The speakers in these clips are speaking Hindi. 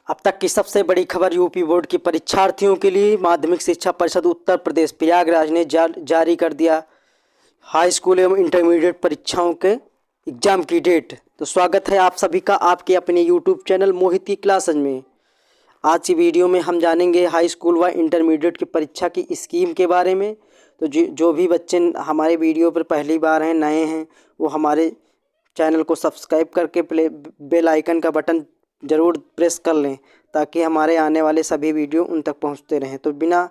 अब तक की सबसे बड़ी खबर यूपी बोर्ड की परीक्षार्थियों के लिए माध्यमिक शिक्षा परिषद उत्तर प्रदेश प्रयागराज ने जारी कर दिया हाई स्कूल एवं इंटरमीडिएट परीक्षाओं के एग्जाम की डेट। तो स्वागत है आप सभी का आपके अपने यूट्यूब चैनल मोहिती क्लासेज में। आज की वीडियो में हम जानेंगे हाई स्कूल व इंटरमीडिएट की परीक्षा की स्कीम के बारे में। तो जो भी बच्चे हमारे वीडियो पर पहली बार हैं, नए हैं, वो हमारे चैनल को सब्सक्राइब करके बेल आइकन का बटन ज़रूर प्रेस कर लें ताकि हमारे आने वाले सभी वीडियो उन तक पहुंचते रहें। तो बिना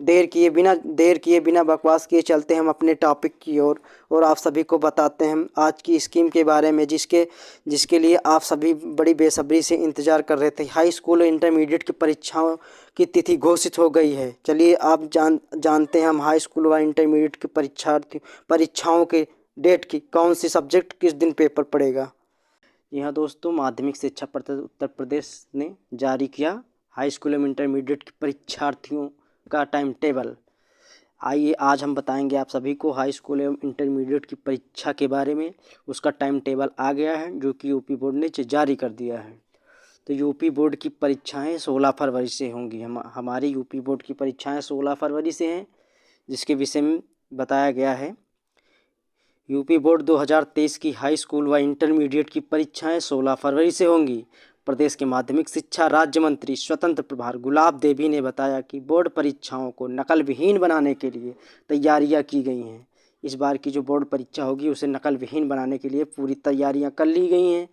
देर किए बिना बकवास किए चलते हैं हम अपने टॉपिक की ओर और आप सभी को बताते हैं हम आज की स्कीम के बारे में जिसके लिए आप सभी बड़ी बेसब्री से इंतज़ार कर रहे थे। हाई स्कूल और इंटरमीडिएट की परीक्षाओं की तिथि घोषित हो गई है। चलिए आप जानते हैं हम हाई स्कूल व इंटरमीडिएट की परीक्षाओं के डेट की कौन सी सब्जेक्ट किस दिन पेपर पड़ेगा। जी हाँ दोस्तों, माध्यमिक शिक्षा परिषद उत्तर प्रदेश ने जारी किया हाई स्कूल एवं इंटरमीडिएट की परीक्षार्थियों का टाइम टेबल। आइए आज हम बताएंगे आप सभी को हाई स्कूल एवं इंटरमीडिएट की परीक्षा के बारे में। उसका टाइम टेबल आ गया है जो कि यूपी बोर्ड ने जारी कर दिया है। तो यूपी बोर्ड की परीक्षाएं 16 फरवरी से होंगी। हमारी यूपी बोर्ड की परीक्षाएं 16 फरवरी से हैं, जिसके विषय में बताया गया है। यूपी बोर्ड 2023 की हाई स्कूल व इंटरमीडिएट की परीक्षाएं 16 फरवरी से होंगी। प्रदेश के माध्यमिक शिक्षा राज्य मंत्री स्वतंत्र प्रभार गुलाब देवी ने बताया कि बोर्ड परीक्षाओं को नकल विहीन बनाने के लिए तैयारियां की गई हैं। इस बार की जो बोर्ड परीक्षा होगी उसे नकल विहीन बनाने के लिए पूरी तैयारियां कर ली गई हैं।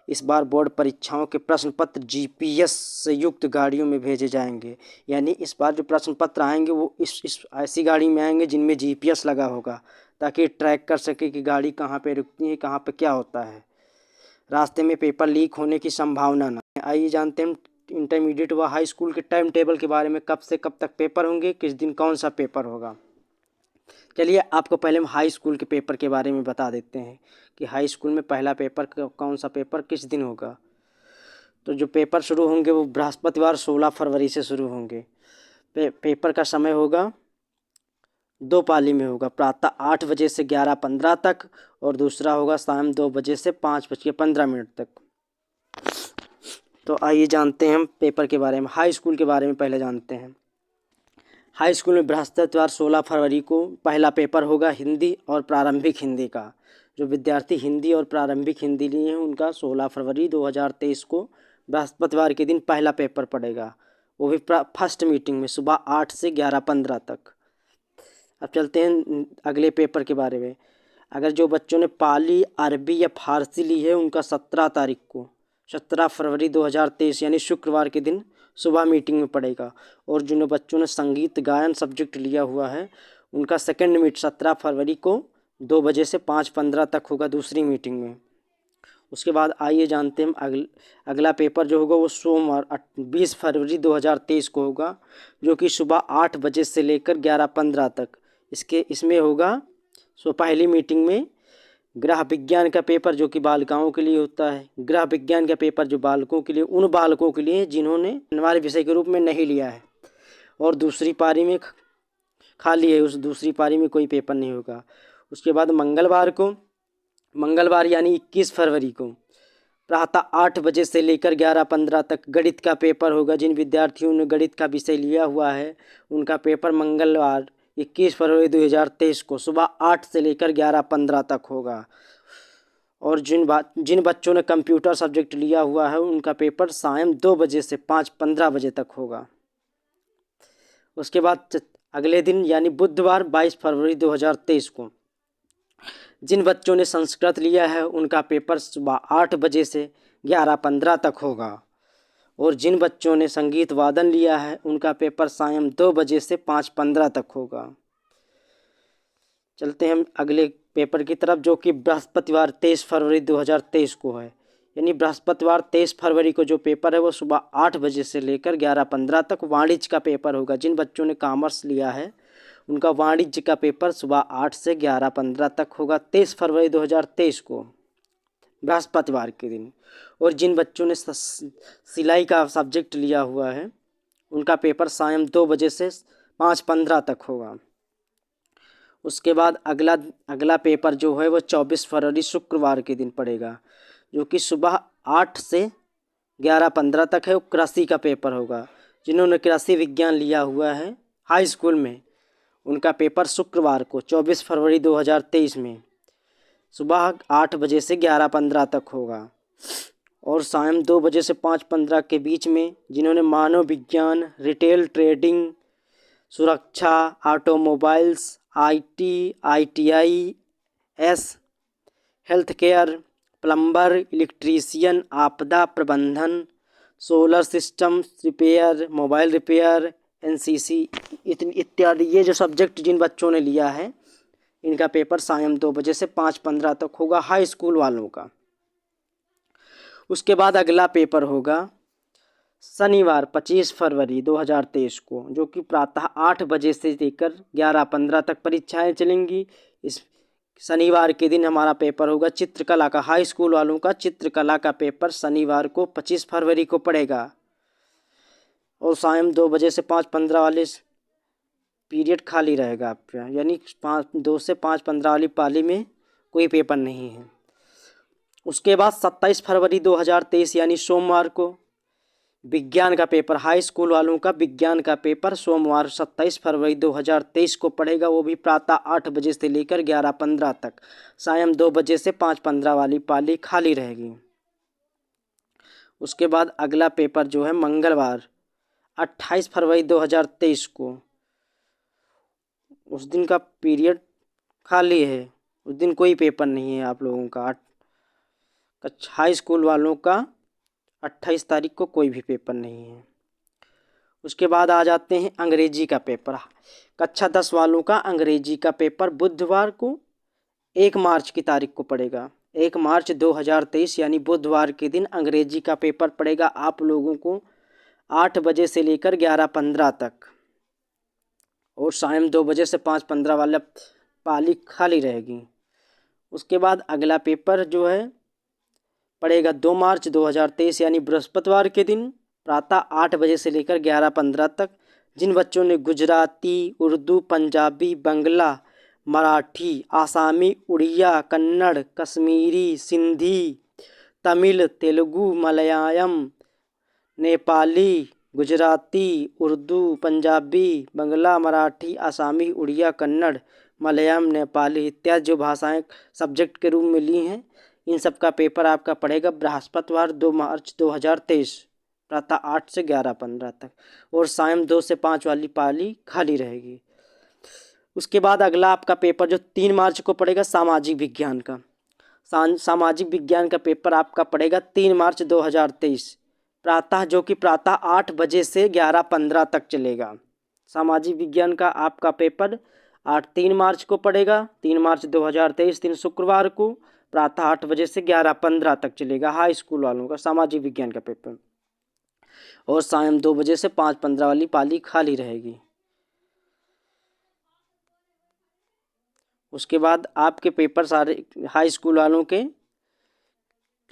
इस बार बोर्ड परीक्षाओं के प्रश्न पत्र जीपीएस से युक्त गाड़ियों में भेजे जाएंगे। यानी इस बार जो प्रश्न पत्र आएंगे वो इस ऐसी गाड़ी में आएंगे जिनमें जीपीएस लगा होगा, ताकि ट्रैक कर सके कि गाड़ी कहाँ पे रुकती है, कहाँ पे क्या होता है। रास्ते में पेपर लीक होने की संभावना ना। आइए जानते हैं इंटरमीडिएट व हाई स्कूल के टाइम टेबल के बारे में, कब से कब तक पेपर होंगे, किस दिन कौन सा पेपर होगा। चलिए आपको पहले हम हाई स्कूल के पेपर के बारे में बता देते हैं कि हाई स्कूल में पहला पेपर कौन सा पेपर किस दिन होगा। तो जो पेपर शुरू होंगे वो बृहस्पतिवार 16 फरवरी से शुरू होंगे। पेपर का समय होगा 2 पाली में होगा, प्रातः 8 बजे से 11:15 तक और दूसरा होगा शाम 2 बजे से 5:15 तक। तो आइए जानते हैं हम पेपर के बारे में। हाई स्कूल के बारे में पहले जानते हैं। हाई स्कूल में बृहस्पतिवार 16 फरवरी को पहला पेपर होगा हिंदी और प्रारंभिक हिंदी का। जो विद्यार्थी हिंदी और प्रारंभिक हिंदी लिए हैं उनका 16 फरवरी 2023 को बृहस्पतिवार के दिन पहला पेपर पड़ेगा, वो भी फर्स्ट मीटिंग में सुबह 8 से 11:15 तक। अब चलते हैं अगले पेपर के बारे में। अगर जो बच्चों ने पाली, अरबी या फारसी ली है उनका 17 फरवरी 2023 यानी शुक्रवार के दिन सुबह मीटिंग में पड़ेगा। और जिन बच्चों ने संगीत गायन सब्जेक्ट लिया हुआ है उनका सेकंड मीट 17 फरवरी को 2 बजे से 5:15 तक होगा दूसरी मीटिंग में। उसके बाद आइए जानते हैं अगला पेपर जो होगा वो सोमवार 20 फरवरी 2023 को होगा, जो कि सुबह 8 बजे से लेकर 11:15 तक। इसमें होगा पहली मीटिंग में गृह विज्ञान का पेपर जो कि बालिकाओं के लिए होता है। गृह विज्ञान का पेपर जो बालकों के लिए, उन बालकों के लिए जिन्होंने अनिवार्य विषय के रूप में नहीं लिया है और दूसरी पारी में खाली है, उस दूसरी पारी में कोई पेपर नहीं होगा। उसके बाद मंगलवार यानी 21 फरवरी को प्रातः 8 बजे से लेकर 11:15 तक गणित का पेपर होगा। जिन विद्यार्थियों ने गणित का विषय लिया हुआ है उनका पेपर मंगलवार 21 फरवरी 2023 को सुबह 8 से लेकर 11:15 तक होगा। और जिन बच्चों ने कंप्यूटर सब्जेक्ट लिया हुआ है उनका पेपर शाम 2 बजे से 5:15 बजे तक होगा। उसके बाद अगले दिन यानी बुधवार 22 फरवरी 2023 को जिन बच्चों ने संस्कृत लिया है उनका पेपर सुबह 8 बजे से 11:15 तक होगा। और जिन बच्चों ने संगीत वादन लिया है उनका पेपर शाम 2 बजे से 5:15 तक होगा। चलते हैं हम अगले पेपर की तरफ जो कि बृहस्पतिवार 23 फरवरी 2023 को है। यानी बृहस्पतिवार 23 फरवरी को जो पेपर है वो सुबह 8 बजे से लेकर 11:15 तक वाणिज्य का पेपर होगा। जिन बच्चों ने कॉमर्स लिया है उनका वाणिज्य का पेपर सुबह 8 से 11:15 तक होगा 23 फरवरी 2023 को बृहस्पतिवार के दिन। और जिन बच्चों ने सिलाई का सब्जेक्ट लिया हुआ है उनका पेपर शाम 2 बजे से 5:15 तक होगा। उसके बाद अगला पेपर जो है वो 24 फरवरी शुक्रवार के दिन पड़ेगा, जो कि सुबह 8 से 11-15 तक है वो कृषि का पेपर होगा। जिन्होंने कृषि विज्ञान लिया हुआ है हाई स्कूल में, उनका पेपर शुक्रवार को 24 फरवरी 2023 में सुबह 8 बजे से 11:15 तक होगा और शाम 2 बजे से 5:15 के बीच में जिन्होंने मानव विज्ञान, रिटेल ट्रेडिंग, सुरक्षा, automobiles, IT, ITI, S, health care, plumber, electrician, आपदा प्रबंधन, solar system repair, mobile repair, NCC इत्यादि, ये जो सब्जेक्ट जिन बच्चों ने लिया है इनका पेपर शाम 2 बजे से 5:15 तक होगा हाई स्कूल वालों का। उसके बाद अगला पेपर होगा शनिवार 25 फरवरी 2023 को, जो कि प्रातः 8 बजे से लेकर 11:15 तक परीक्षाएं चलेंगी। इस शनिवार के दिन हमारा पेपर होगा चित्रकला का। हाई स्कूल वालों का चित्रकला का पेपर शनिवार को 25 फरवरी को पड़ेगा और शाम 2 बजे से 5:15 वाले पीरियड खाली रहेगा आपका, यानी 2 से 5:15 वाली पाली में कोई पेपर नहीं है। उसके बाद 27 फरवरी 2023 यानी सोमवार को विज्ञान का पेपर, हाई स्कूल वालों का विज्ञान का पेपर सोमवार 27 फरवरी 2023 को पड़ेगा। वो भी प्रातः 8 बजे से लेकर 11:15 तक, शाम 2 बजे से 5:15 वाली पाली खाली रहेगी। उसके बाद अगला पेपर जो है मंगलवार 28 फरवरी 2023 को, उस दिन का पीरियड खाली है, उस दिन कोई पेपर नहीं है आप लोगों का। हाई स्कूल वालों का 28 तारीख को कोई भी पेपर नहीं है। उसके बाद आ जाते हैं अंग्रेजी का पेपर। कक्षा 10 वालों का अंग्रेजी का पेपर बुधवार को 1 मार्च की तारीख को पड़ेगा। 1 मार्च 2023 यानी बुधवार के दिन अंग्रेजी का पेपर पड़ेगा आप लोगों को 8 बजे से लेकर 11:15 तक और शाम 2 बजे से 5:15 वाला पाली खाली रहेगी। उसके बाद अगला पेपर जो है पड़ेगा 2 मार्च 2023 यानी बृहस्पतिवार के दिन प्रातः 8 बजे से लेकर 11:15 तक। जिन बच्चों ने गुजराती, उर्दू, पंजाबी, बंगला, मराठी, आसामी, उड़िया, कन्नड़, कश्मीरी, सिंधी, तमिल, तेलुगु, मलयालम, नेपाली, गुजराती, उर्दू, पंजाबी, बंगला, मराठी, आसामी, उड़िया, कन्नड़, मलयालम, नेपाली इत्यादि जो भाषाएं सब्जेक्ट के रूप में ली हैं, इन सब का पेपर आपका पड़ेगा बृहस्पतिवार 2 मार्च 2023 प्रातः 8 से 11:15 तक और शाम 2 से 5 वाली पाली खाली रहेगी। उसके बाद अगला आपका पेपर जो 3 मार्च को पड़ेगा सामाजिक विज्ञान का। सामाजिक विज्ञान का पेपर आपका पड़ेगा 3 मार्च 2023 प्रातः, जो कि प्रातः 8 बजे से 11:15 तक चलेगा। सामाजिक विज्ञान का आपका पेपर 3 मार्च को पड़ेगा। 3 मार्च 2023 दिन शुक्रवार को प्रातः 8 बजे से 11:15 तक चलेगा हाई स्कूल वालों का सामाजिक विज्ञान का पेपर और शाम 2 बजे से 5:15 वाली पाली खाली रहेगी। उसके बाद आपके पेपर सारे हाई स्कूल वालों के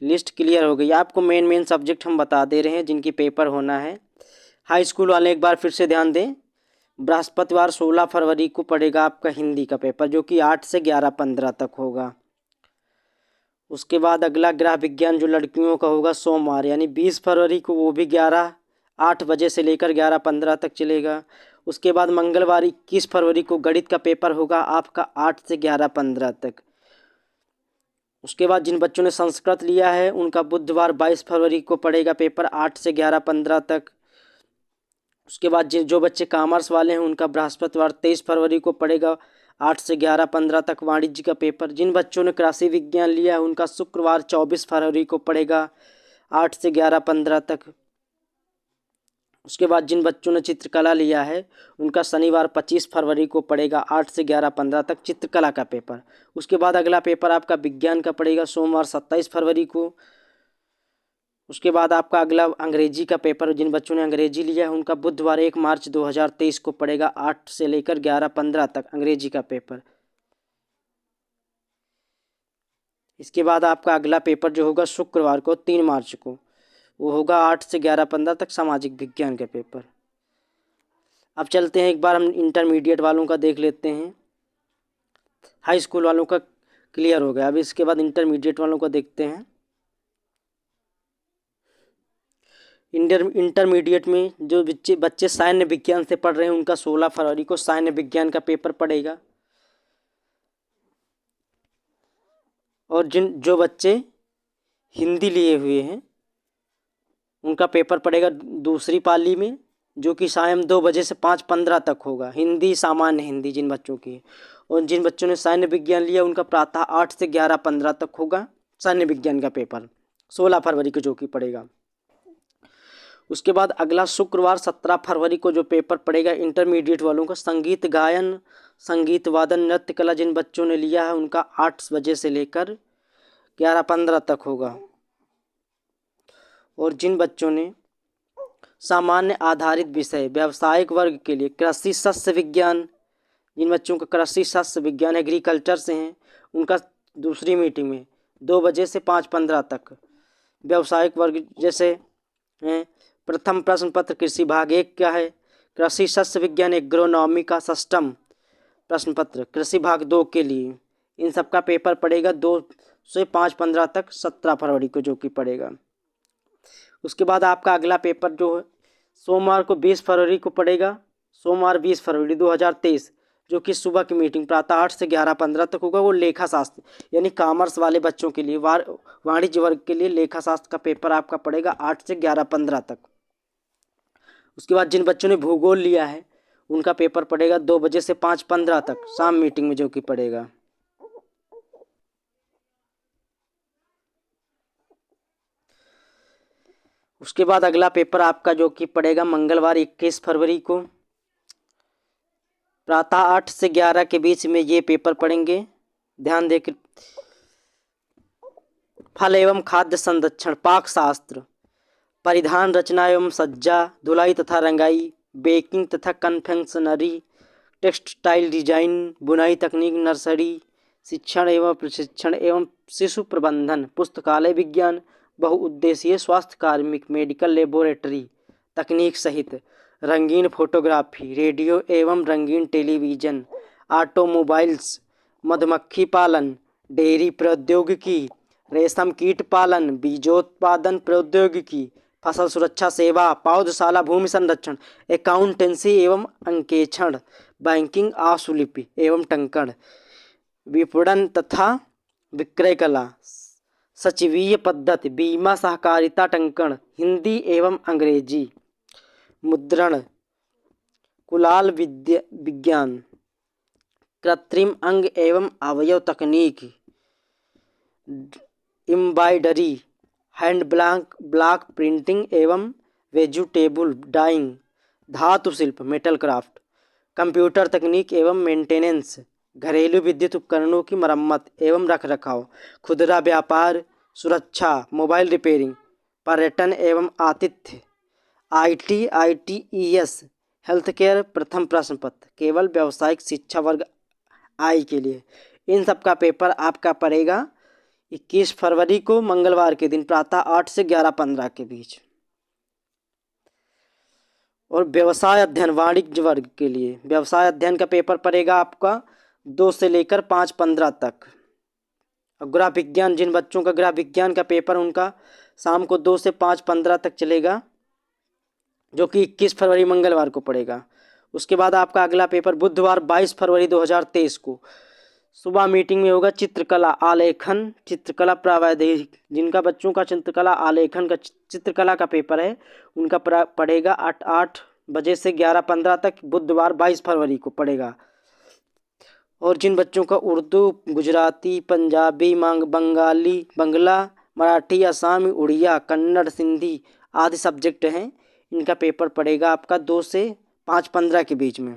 लिस्ट क्लियर हो गई। आपको मेन सब्जेक्ट हम बता दे रहे हैं जिनकी पेपर होना है। हाई स्कूल वाले एक बार फिर से ध्यान दें, बृहस्पतिवार 16 फरवरी को पड़ेगा आपका हिंदी का पेपर, जो कि 8 से 11:15 तक होगा। उसके बाद अगला गृह विज्ञान जो लड़कियों का होगा सोमवार यानी 20 फरवरी को, वो भी 8 बजे से लेकर 11:15 तक चलेगा। उसके बाद मंगलवार 21 फरवरी को गणित का पेपर होगा आपका 8 से 11:15 तक। उसके बाद जिन बच्चों ने संस्कृत लिया है उनका बुधवार 22 फरवरी को पड़ेगा पेपर 8 से 11:15 तक। उसके बाद जो बच्चे कॉमर्स वाले हैं उनका बृहस्पतिवार 23 फरवरी को पड़ेगा 8 से 11:15 तक वाणिज्य का पेपर। जिन बच्चों ने कृषि विज्ञान लिया है उनका शुक्रवार 24 फरवरी को पड़ेगा 8 से 11:15 तक। उसके बाद जिन बच्चों ने चित्रकला लिया है उनका शनिवार 25 फरवरी को पड़ेगा 8 से 11:15 तक चित्रकला का पेपर। उसके बाद अगला पेपर आपका विज्ञान का पड़ेगा सोमवार 27 फरवरी को। उसके बाद आपका अगला अंग्रेजी का पेपर, जिन बच्चों ने अंग्रेजी लिया है उनका बुधवार 1 मार्च 2023 को पड़ेगा 8 से लेकर 11:15 तक अंग्रेजी का पेपर। इसके बाद आपका अगला पेपर जो होगा शुक्रवार को 3 मार्च को, वो होगा 8 से 11:15 तक सामाजिक विज्ञान के पेपर। अब चलते हैं एक बार हम इंटरमीडिएट वालों का देख लेते हैं। हाई स्कूल वालों का क्लियर हो गया, अब इसके बाद इंटरमीडिएट वालों का देखते हैं। इंटरमीडिएट में जो बच्चे सैन्य विज्ञान से पढ़ रहे हैं उनका 16 फरवरी को सैन्य विज्ञान का पेपर पड़ेगा। और जो बच्चे हिंदी लिए हुए हैं उनका पेपर पड़ेगा दूसरी पाली में, जो कि शाम 2 बजे से 5:15 तक होगा। हिंदी, सामान्य हिंदी जिन बच्चों की, और जिन बच्चों ने सैन्य विज्ञान लिया उनका प्रातः 8 से 11:15 तक होगा सैन्य विज्ञान का पेपर 16 फरवरी को जो कि पड़ेगा। उसके बाद अगला शुक्रवार 17 फरवरी को जो पेपर पड़ेगा इंटरमीडिएट वालों का, संगीत गायन, संगीत वादन, नृत्य कला जिन बच्चों ने लिया है उनका 8 बजे से लेकर 11:15 तक होगा। और जिन बच्चों ने सामान्य आधारित विषय व्यावसायिक वर्ग के लिए कृषि शस्य विज्ञान, जिन बच्चों का कृषि शस्य विज्ञान एग्रीकल्चर से हैं उनका दूसरी मीटिंग में 2 बजे से 5:15 तक। व्यावसायिक वर्ग जैसे हैं प्रथम प्रश्न पत्र कृषि भाग 1 क्या है, कृषि शस्य विज्ञान एग्रोनॉमी का सिस्टम प्रश्न पत्र कृषि भाग 2 के लिए, इन सब का पेपर पड़ेगा 2 से 5:15 तक 17 फरवरी को जो कि पड़ेगा। उसके बाद आपका अगला पेपर जो है सोमवार को 20 फरवरी को पड़ेगा, सोमवार 20 फरवरी 2023, जो कि सुबह की मीटिंग प्रातः 8 से 11:15 तक होगा। वो लेखा शास्त्र यानी कॉमर्स वाले बच्चों के लिए, वाणिज्य वर्ग के लिए लेखा शास्त्र का पेपर आपका पड़ेगा 8 से 11:15 तक। उसके बाद जिन बच्चों ने भूगोल लिया है उनका पेपर पड़ेगा 2 बजे से 5:15 तक शाम मीटिंग में जो कि पड़ेगा। उसके बाद अगला पेपर आपका जो कि पड़ेगा मंगलवार 21 फरवरी को प्रातः 8 से 11 के बीच में ये पेपर पढ़ेंगे। ध्यान देकर फल एवं खाद्य संरक्षण, पाक शास्त्र, परिधान रचना एवं सज्जा, धुलाई तथा रंगाई, बेकिंग तथा कन्फेक्शनरी, टेक्सटाइल डिजाइन, बुनाई तकनीक, नर्सरी शिक्षण एवं प्रशिक्षण एवं शिशु प्रबंधन, पुस्तकालय विज्ञान, बहुउद्देशीय स्वास्थ्य कार्मिक, मेडिकल लेबोरेटरी तकनीक सहित रंगीन फोटोग्राफी, रेडियो एवं रंगीन टेलीविज़न, ऑटोमोबाइल्स, मधुमक्खी पालन, डेयरी प्रौद्योगिकी, रेशम कीट पालन, बीजोत्पादन प्रौद्योगिकी, फसल सुरक्षा सेवा, पौधशाला, भूमि संरक्षण, अकाउंटेंसी एवं अंकेक्षण, बैंकिंग, आशुलिपि एवं टंकण, विपणन तथा विक्रय कला, सचिवीय पद्धति, बीमा, सहकारिता, टंकण, हिंदी एवं अंग्रेजी, मुद्रण, कुलाल विज्ञान, कृत्रिम अंग एवं अवयव तकनीक, एम्ब्रॉयडरी, हैंड ब्लॉक प्रिंटिंग एवं वेजिटेबल डाइंग, धातु शिल्प, मेटल क्राफ्ट, कंप्यूटर तकनीक एवं मेंटेनेंस, घरेलू विद्युत उपकरणों की मरम्मत एवं रखरखाव, खुदरा व्यापार, सुरक्षा, मोबाइल रिपेयरिंग, पर्यटन एवं आतिथ्य, आईटी, आईटीईएस, हेल्थ केयर, प्रथम प्रश्न पत्र, केवल व्यावसायिक शिक्षा वर्ग आई के लिए। इन सब का पेपर आपका पड़ेगा 21 फरवरी को मंगलवार के दिन प्रातः 8 से 11:15 के बीच। और व्यवसाय अध्ययन वाणिज्य वर्ग के लिए व्यवसाय अध्ययन का पेपर पड़ेगा आपका 2 से लेकर 5:15 तक। और गृह विज्ञान, जिन बच्चों का गृह विज्ञान का पेपर उनका शाम को 2 से 5:15 तक चलेगा, जो कि 21 फरवरी मंगलवार को पड़ेगा। उसके बाद आपका अगला पेपर बुधवार 22 फरवरी 2023 को सुबह मीटिंग में होगा चित्रकला, आलेखन, चित्रकला प्रावैधिक, जिनका बच्चों का चित्रकला आलेखन का चित्रकला का पेपर है उनका पड़ेगा 8 बजे से 11:15 तक बुधवार 22 फरवरी को पड़ेगा। और जिन बच्चों का उर्दू, गुजराती, पंजाबी, बंगाली, बंगला, मराठी, आसामी, उड़िया, कन्नड़, सिंधी आदि सब्जेक्ट हैं, इनका पेपर पड़ेगा आपका 2 से 5:15 के बीच में।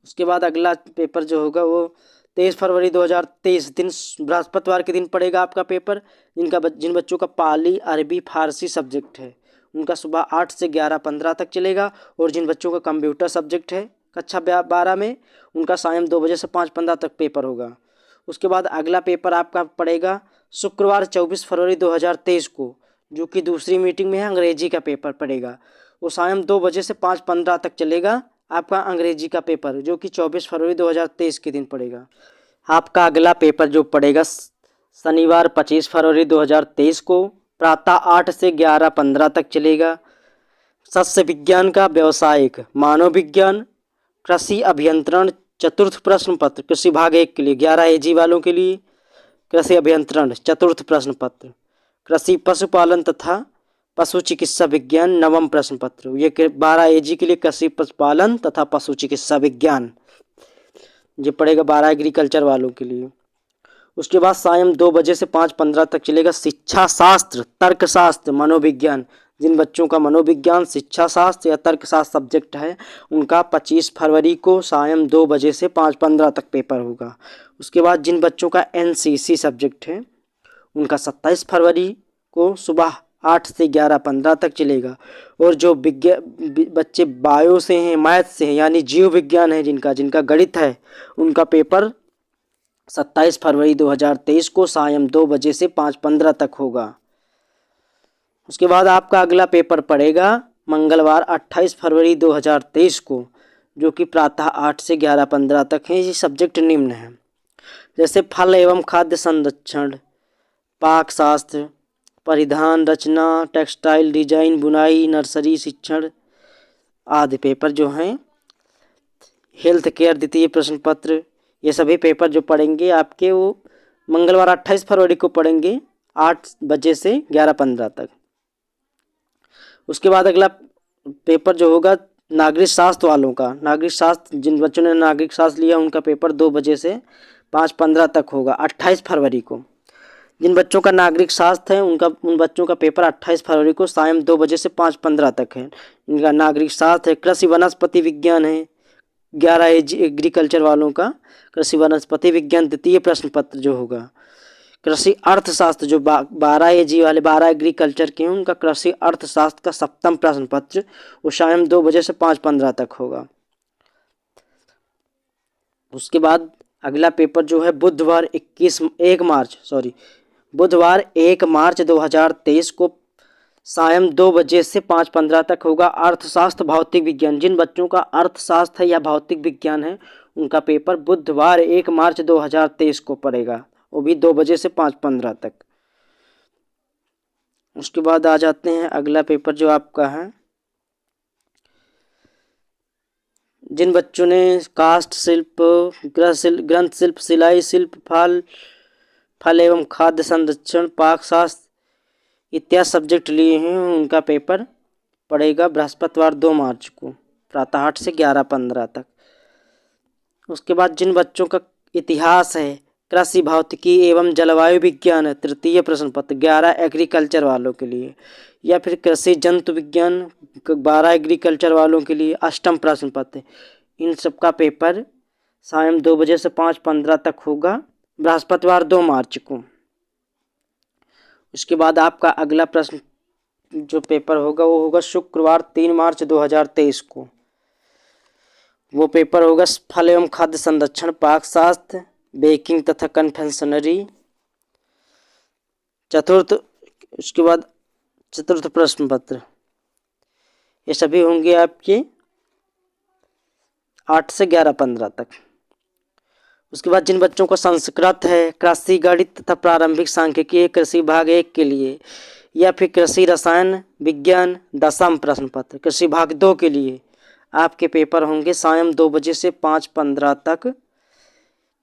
उसके बाद अगला पेपर जो होगा वो 23 फरवरी 2023 दिन बृहस्पतिवार के दिन पड़ेगा आपका पेपर। जिन बच्चों का पाली, अरबी, फारसी सब्जेक्ट है उनका सुबह 8 से 11:15 तक चलेगा। और जिन बच्चों का कंप्यूटर सब्जेक्ट है कक्षा 12 में उनका सायं 2 बजे से 5:15 तक पेपर होगा। उसके बाद अगला पेपर आपका पड़ेगा शुक्रवार 24 फरवरी 2023 को, जो कि दूसरी मीटिंग में है, अंग्रेजी का पेपर पड़ेगा। वो सायं 2 बजे से 5:15 तक चलेगा आपका अंग्रेजी का पेपर, जो कि 24 फरवरी 2023 के दिन पड़ेगा। आपका अगला पेपर जो पड़ेगा शनिवार 25 फरवरी 2023 को, प्रातः 8 से 11:15 तक चलेगा। सस्य विज्ञान का व्यावसायिक, मानव विज्ञान, कृषि अभियंत्रण चतुर्थ प्रश्न पत्र कृषि भाग 1 के लिए 11 AG वालों के लिए, कृषि अभियंत्रण चतुर्थ प्रश्न पत्र, कृषि पशुपालन तथा पशु चिकित्सा विज्ञान नवम प्रश्न पत्र, ये 12 AG के लिए कृषि पशुपालन तथा पशु चिकित्सा विज्ञान, ये पड़ेगा 12 एग्रीकल्चर वालों के लिए। उसके बाद सायं 2 बजे से 5:15 तक चलेगा शिक्षा शास्त्र, तर्कशास्त्र, मनोविज्ञान। जिन बच्चों का मनोविज्ञान, शिक्षा शास्त्र या तर्कशास्त्र सब्जेक्ट है उनका 25 फरवरी को सायं 2 बजे से 5:15 तक पेपर होगा। उसके बाद जिन बच्चों का NCC सब्जेक्ट है उनका 27 फरवरी को सुबह 8 से 11:15 तक चलेगा। और जो बच्चे बायो से हैं, मैथ से हैं, यानी जीव विज्ञान है जिनका गणित है, उनका पेपर 27 फरवरी 2023 को सायं 2 बजे से 5:15 तक होगा। उसके बाद आपका अगला पेपर पड़ेगा मंगलवार 28 फरवरी 2023 को, जो कि प्रातः 8 से 11:15 तक है। ये सब्जेक्ट निम्न है, जैसे फल एवं खाद्य संरक्षण, पाक शास्त्र, परिधान रचना, टेक्सटाइल डिजाइन, बुनाई, नर्सरी शिक्षण आदि पेपर जो हैं। हेल्थ केयर द्वितीय प्रश्न पत्र, ये सभी पेपर जो पढ़ेंगे आपके वो मंगलवार 28 फरवरी को पढ़ेंगे 8 बजे से 11:15 तक। उसके बाद अगला पेपर जो होगा नागरिक शास्त्र वालों का, नागरिक शास्त्र जिन बच्चों ने नागरिक शास्त्र लिया उनका पेपर 2 बजे से 5:15 तक होगा 28 फरवरी को। जिन बच्चों का नागरिक शास्त्र है उन बच्चों का पेपर 28 फरवरी को सायं 2 बजे से 5:15 तक है। इनका नागरिक शास्त्र है। कृषि वनस्पति विज्ञान है 11 एग्रीकल्चर वालों का, कृषि वनस्पति विज्ञान द्वितीय प्रश्न पत्र जो होगा। कृषि अर्थशास्त्र जो 12 AG वाले 12 एग्रीकल्चर के हैं उनका कृषि अर्थशास्त्र का 7वां प्रश्न पत्र वो शायद 2 बजे से 5:15 तक होगा। उसके बाद अगला पेपर जो है बुधवार 1 मार्च 2023 को सायं 2 बजे से 5:15 तक होगा। अर्थशास्त्र भौतिक विज्ञान, जिन बच्चों का अर्थशास्त्र है या भौतिक विज्ञान है उनका पेपर बुधवार 1 मार्च 2023 को पड़ेगा, वो भी 2 बजे से 5:15 तक। उसके बाद आ जाते हैं अगला पेपर जो आपका है, जिन बच्चों ने काष्ठ शिल्प, ग्रंथ शिल्प, सिलाई शिल्प, फल एवं खाद्य संरक्षण, पाक शास्त्र इत्यादि सब्जेक्ट लिए हैं उनका पेपर पड़ेगा बृहस्पतिवार 2 मार्च को प्रातः 8 से 11:15 तक। उसके बाद जिन बच्चों का इतिहास है, कृषि भौतिकी एवं जलवायु विज्ञान है तृतीय प्रश्न पत्र 11 एग्रीकल्चर वालों के लिए, या फिर कृषि जंतु विज्ञान 12 एग्रीकल्चर वालों के लिए 8वां प्रश्न पत्र, इन सब का पेपर सायं 2 बजे से 5:15 तक होगा बृहस्पतिवार 2 मार्च को। उसके बाद आपका अगला प्रश्न जो पेपर होगा वो होगा शुक्रवार 3 मार्च 2023 को। वो पेपर होगा फल एवं खाद्य संरक्षण, पाक शास्त्र, बेकिंग तथा कन्फेक्शनरी उसके बाद चतुर्थ प्रश्न पत्र, ये सभी होंगे आपके 8 से 11:15 तक। उसके बाद जिन बच्चों को संस्कृत है, कृषि गणित तथा प्रारंभिक सांख्यिकी कृषि भाग 1 के लिए, या फिर कृषि रसायन विज्ञान 10वां प्रश्न पत्र कृषि भाग 2 के लिए आपके पेपर होंगे सायं 2 बजे से 5:15 तक,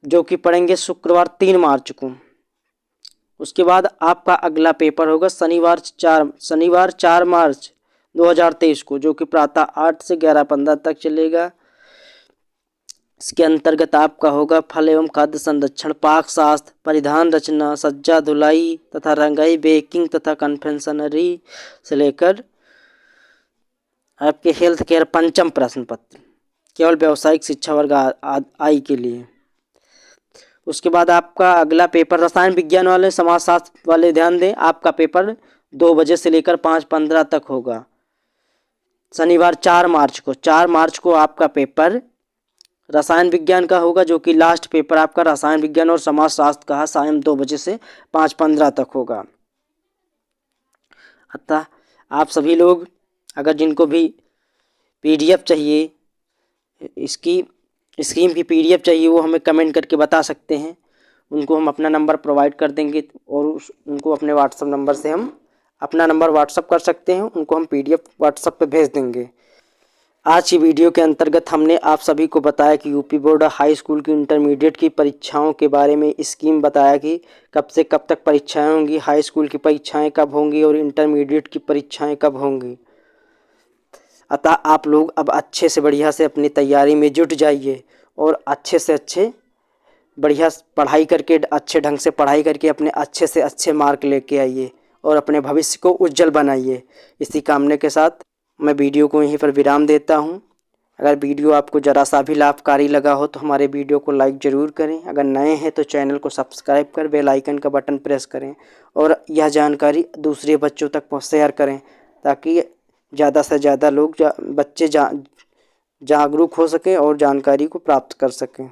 जो कि पढ़ेंगे शुक्रवार 3 मार्च को। उसके बाद आपका अगला पेपर होगा शनिवार 4 मार्च 2023 को, जो कि प्रातः 8 से 11:15 तक चलेगा। इसके अंतर्गत आपका होगा फल एवं खाद्य संरक्षण, पाक शास्त्र, परिधान रचना, सज्जा धुलाई तथा रंगाई, बेकिंग तथा कन्फेक्शनरी से लेकर आपके हेल्थ केयर 5वां प्रश्न पत्र केवल व्यावसायिक शिक्षा वर्ग आई के लिए। उसके बाद आपका अगला पेपर रसायन विज्ञान वाले, समाजशास्त्र वाले ध्यान दें, आपका पेपर 2 बजे से लेकर 5:15 तक होगा शनिवार 4 मार्च को आपका पेपर रसायन विज्ञान का होगा, जो कि लास्ट पेपर आपका रसायन विज्ञान और समाजशास्त्र का सायं 2 बजे से 5:15 तक होगा। अतः आप सभी लोग अगर जिनको भी PDF चाहिए, इसकी स्कीम की PDF चाहिए, वो हमें कमेंट करके बता सकते हैं। उनको हम अपना नंबर प्रोवाइड कर देंगे और उनको अपने WhatsApp नंबर से हम अपना नंबर व्हाट्सअप कर सकते हैं, उनको हम PDF व्हाट्सअप पे भेज देंगे। आज की वीडियो के अंतर्गत हमने आप सभी को बताया कि यूपी बोर्ड हाई स्कूल की इंटरमीडिएट की परीक्षाओं के बारे में स्कीम बताया कि कब से कब तक परीक्षाएं होंगी, हाई स्कूल की परीक्षाएं कब होंगी और इंटरमीडिएट की परीक्षाएं कब होंगी। अतः आप लोग अब अच्छे से बढ़िया से अपनी तैयारी में जुट जाइए और अच्छे से अच्छे बढ़िया पढ़ाई करके, अच्छे ढंग से पढ़ाई करके अपने अच्छे से अच्छे मार्क लेके आइए और अपने भविष्य को उज्जवल बनाइए। इसी कामना के साथ मैं वीडियो को यहीं पर विराम देता हूं। अगर वीडियो आपको ज़रा सा भी लाभकारी लगा हो तो हमारे वीडियो को लाइक ज़रूर करें। अगर नए हैं तो चैनल को सब्सक्राइब कर बेल आइकन का बटन प्रेस करें और यह जानकारी दूसरे बच्चों तक शेयर करें ताकि ज़्यादा से ज़्यादा लोग बच्चे जागरूक हो सकें और जानकारी को प्राप्त कर सकें।